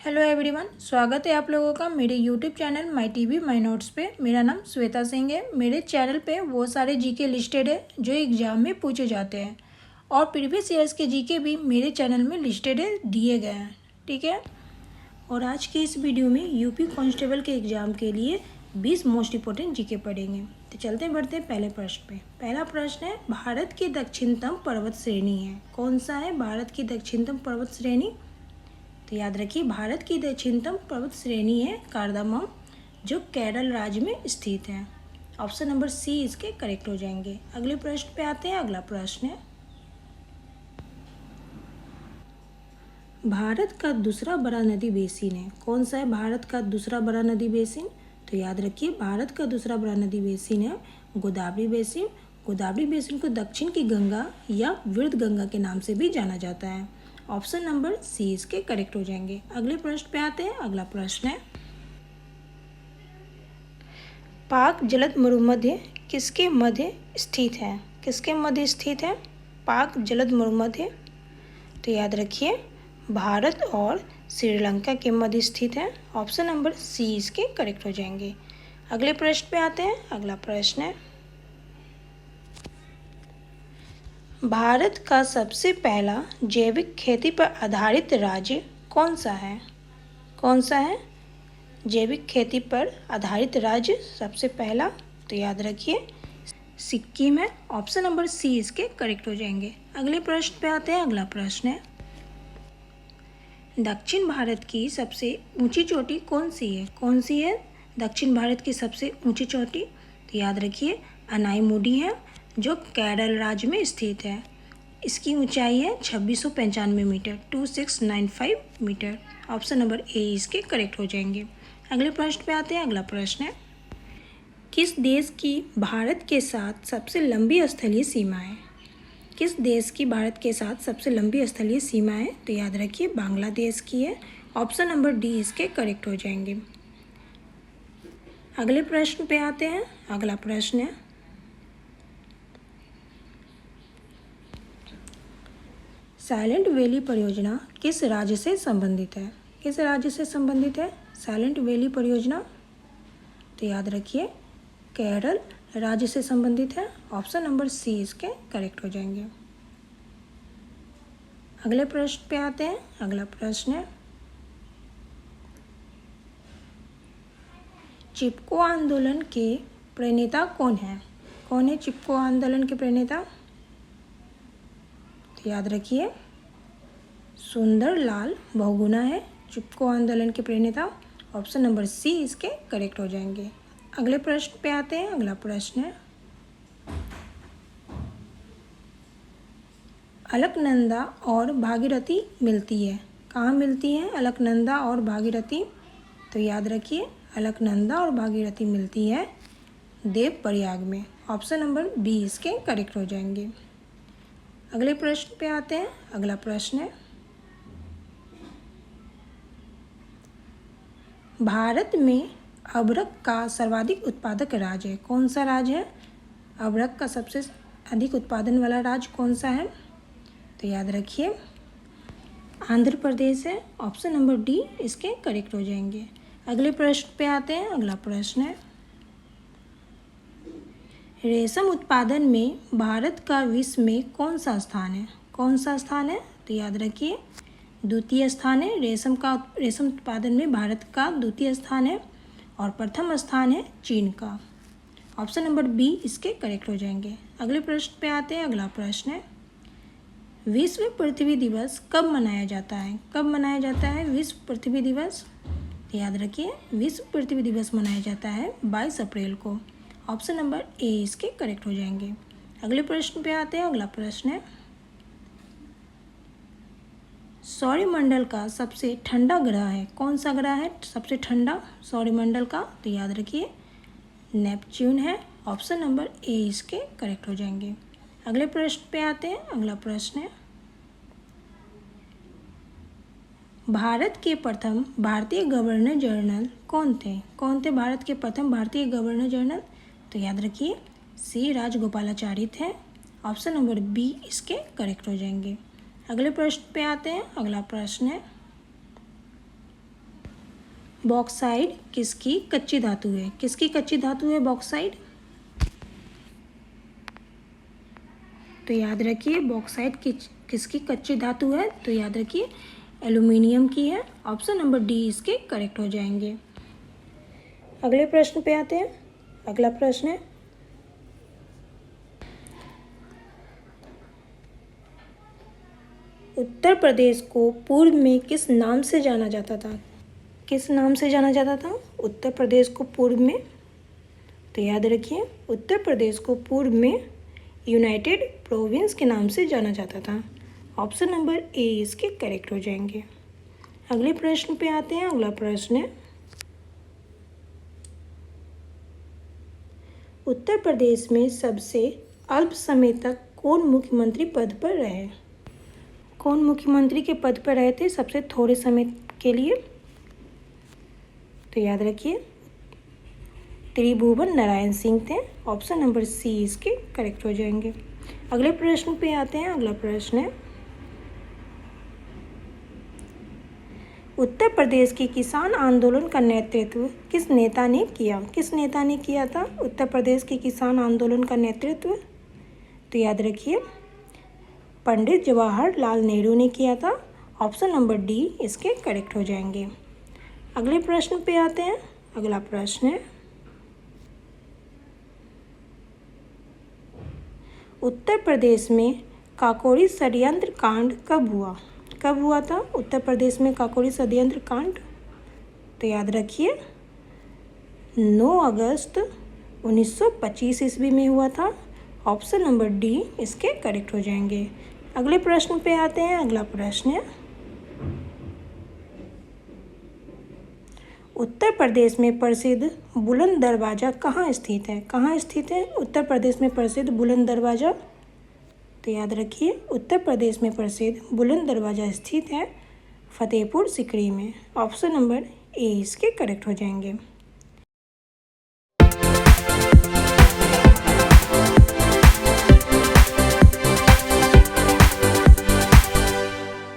Hello everyone, स्वागत है आप लोगों का मेरे YouTube channel my TV my notes पे। मेरा नाम श्वेता सिंह है। मेरे चैनल पे वो सारे जीके लिस्टेड है जो एग्जाम में पूछे जाते हैं और प्रीवियस ईयर्स के जीके भी मेरे चैनल में लिस्टेड है, दिए गए हैं। ठीक है। और आज की इस वीडियो में यूपी कांस्टेबल के एग्ज़ाम के लिए 20 मोस्ट इंपॉर्टेंट जीके पढ़ेंगे। तो चलते बढ़ते पहले प्रश्न पे। पहला प्रश्न है, भारत की दक्षिणतम पर्वत श्रेणी है। कौन सा है भारत की दक्षिणतम पर्वत श्रेणी? तो याद रखिए, भारत की दक्षिणतम पर्वत श्रेणी है कार्दामम, जो केरल राज्य में स्थित है। ऑप्शन नंबर सी इसके करेक्ट हो जाएंगे। अगले प्रश्न पे आते हैं। अगला प्रश्न है, भारत का दूसरा बड़ा नदी बेसिन है। कौन सा है भारत का दूसरा बड़ा नदी बेसिन? तो याद रखिए, भारत का दूसरा बड़ा नदी बेसिन है गोदावरी बेसिन। गोदावरी बेसिन को दक्षिण की गंगा या वृद्ध गंगा के नाम से भी जाना जाता है। ऑप्शन नंबर सी इसके करेक्ट हो जाएंगे। अगले प्रश्न पे आते हैं। अगला प्रश्न है, पाक जलद मरुमध्य किसके मध्य स्थित है? किसके मध्य स्थित है पाक जलद मरुमध्य? तो याद रखिए, भारत और श्रीलंका के मध्य स्थित है। ऑप्शन नंबर सी इसके करेक्ट हो जाएंगे। अगले प्रश्न पे आते हैं। अगला प्रश्न है, भारत का सबसे पहला जैविक खेती पर आधारित राज्य कौन सा है? कौन सा है जैविक खेती पर आधारित राज्य सबसे पहला? तो याद रखिए, सिक्किम है। ऑप्शन नंबर सी इसके करेक्ट हो जाएंगे। अगले प्रश्न पे आते हैं। अगला प्रश्न है, दक्षिण भारत की सबसे ऊंची चोटी कौन सी है? कौन सी है दक्षिण भारत की सबसे ऊंची चोटी? तो याद रखिए, अनाईमुडी है, जो केरल राज्य में स्थित है। इसकी ऊंचाई है 2695 meter, 2695 meter. Option number A इसके करेक्ट हो जाएंगे। अगले प्रश्न पे आते हैं। अगला प्रश्न है, किस देश की भारत के साथ सबसे लंबी स्थलीय सीमा है? किस देश की भारत के साथ सबसे लंबी स्थलीय सीमा है? तो याद रखिए, बांग्लादेश की है। ऑप्शन नंबर डी इसके करेक्ट हो जाएंगे। अगले प्रश्न पे आते हैं। अगला प्रश्न है, साइलेंट वैली परियोजना किस राज्य से संबंधित है? किस राज्य से संबंधित है साइलेंट वैली परियोजना? तो याद रखिए, केरल राज्य से संबंधित है। ऑप्शन नंबर सी इसके करेक्ट हो जाएंगे। अगले प्रश्न पे आते हैं। अगला प्रश्न है, चिपको आंदोलन के प्रणेता कौन है? कौन है चिपको आंदोलन के प्रणेता? तो याद रखिए, सुंदरलाल बहुगुणा है चिपको आंदोलन के प्रणेता। ऑप्शन नंबर सी इसके करेक्ट हो जाएंगे। अगले प्रश्न पे आते हैं। अगला प्रश्न है, अलकनंदा और भागीरथी मिलती है। कहाँ मिलती है अलकनंदा और भागीरथी? तो याद रखिए, अलकनंदा और भागीरथी मिलती है देवप्रयाग में। ऑप्शन नंबर बी इसके करेक्ट हो जाएंगे। अगले प्रश्न पे आते हैं। अगला प्रश्न है, भारत में अबरक का सर्वाधिक उत्पादक राज्य है। कौन सा राज्य है अबरक का सबसे अधिक उत्पादन वाला राज्य कौन सा है? तो याद रखिए, आंध्र प्रदेश है। ऑप्शन नंबर डी इसके करेक्ट हो जाएंगे। अगले प्रश्न पे आते हैं। अगला प्रश्न है, रेशम उत्पादन में भारत का विश्व में कौन सा स्थान है? कौन सा स्थान है? तो याद रखिए, द्वितीय स्थान है। रेशम उत्पादन में भारत का द्वितीय स्थान है और प्रथम स्थान है चीन का। ऑप्शन नंबर बी इसके करेक्ट हो जाएंगे। अगले प्रश्न पे आते हैं। अगला प्रश्न है, विश्व पृथ्वी दिवस कब मनाया जाता है? कब मनाया जाता है विश्व पृथ्वी दिवस? तो याद रखिए, विश्व पृथ्वी दिवस मनाया जाता है 22 अप्रैल को। ऑप्शन नंबर ए इसके करेक्ट हो जाएंगे। अगले प्रश्न पे आते हैं। अगला प्रश्न है, सौरमंडल का सबसे ठंडा ग्रह है। कौन सा ग्रह है सबसे ठंडा सौरमंडल का? तो याद रखिए, नेपच्यून है। ऑप्शन नंबर ए इसके करेक्ट हो जाएंगे। अगले प्रश्न पे आते हैं। अगला प्रश्न है, भारत के प्रथम भारतीय गवर्नर जनरल कौन थे? कौन थे भारत के प्रथम भारतीय गवर्नर जनरल? तो याद रखिए, सी राजगोपालाचारी थे। ऑप्शन नंबर बी इसके करेक्ट हो जाएंगे। अगले प्रश्न पे आते हैं। अगला प्रश्न है, बॉक्साइड किसकी कच्ची धातु है? किसकी कच्ची धातु है बॉक्साइड? तो याद रखिए बॉक्साइड किसकी कच्ची धातु है? तो याद रखिए एल्यूमिनियम की है। ऑप्शन नंबर डी इसके करेक्ट हो जाएंगे। अगले प्रश्न पे आते हैं। अगला प्रश्न है उत्तर प्रदेश को पूर्व में किस नाम से जाना जाता था? किस नाम से जाना जाता था उत्तर प्रदेश को पूर्व में? तो याद रखिए उत्तर प्रदेश को पूर्व में यूनाइटेड प्रोविंस के नाम से जाना जाता था। ऑप्शन नंबर ए इसके करेक्ट हो जाएंगे। अगले प्रश्न पे आते हैं। अगला प्रश्न है उत्तर प्रदेश में सबसे अल्प समय तक कौन मुख्यमंत्री पद पर रहे? कौन मुख्यमंत्री के पद पर रहे थे सबसे थोड़े समय के लिए? तो याद रखिए त्रिभुवन नारायण सिंह थे। ऑप्शन नंबर सी इसके करेक्ट हो जाएंगे। अगले प्रश्न पे आते हैं। अगला प्रश्न है उत्तर प्रदेश के किसान आंदोलन का नेतृत्व किस नेता ने किया? किस नेता ने किया था उत्तर प्रदेश के किसान आंदोलन का नेतृत्व? तो याद रखिए पंडित जवाहरलाल नेहरू ने किया था। ऑप्शन नंबर डी इसके करेक्ट हो जाएंगे। अगले प्रश्न पे आते हैं। अगला प्रश्न है उत्तर प्रदेश में काकोरी षड्यंत्र कांड कब हुआ? कब हुआ था उत्तर प्रदेश में काकोरी षड्यंत्र कांड? तो याद रखिए 9 अगस्त 1925 ईस्वी में हुआ था। ऑप्शन नंबर डी इसके करेक्ट हो जाएंगे। अगले प्रश्न पे आते हैं। अगला प्रश्न है उत्तर प्रदेश में प्रसिद्ध बुलंद दरवाज़ा कहाँ स्थित है? कहाँ स्थित है उत्तर प्रदेश में प्रसिद्ध बुलंद दरवाज़ा? तो याद रखिए उत्तर प्रदेश में प्रसिद्ध बुलंद दरवाज़ा स्थित है फतेहपुर सीकरी में। ऑप्शन नंबर ए इसके करेक्ट हो जाएंगे।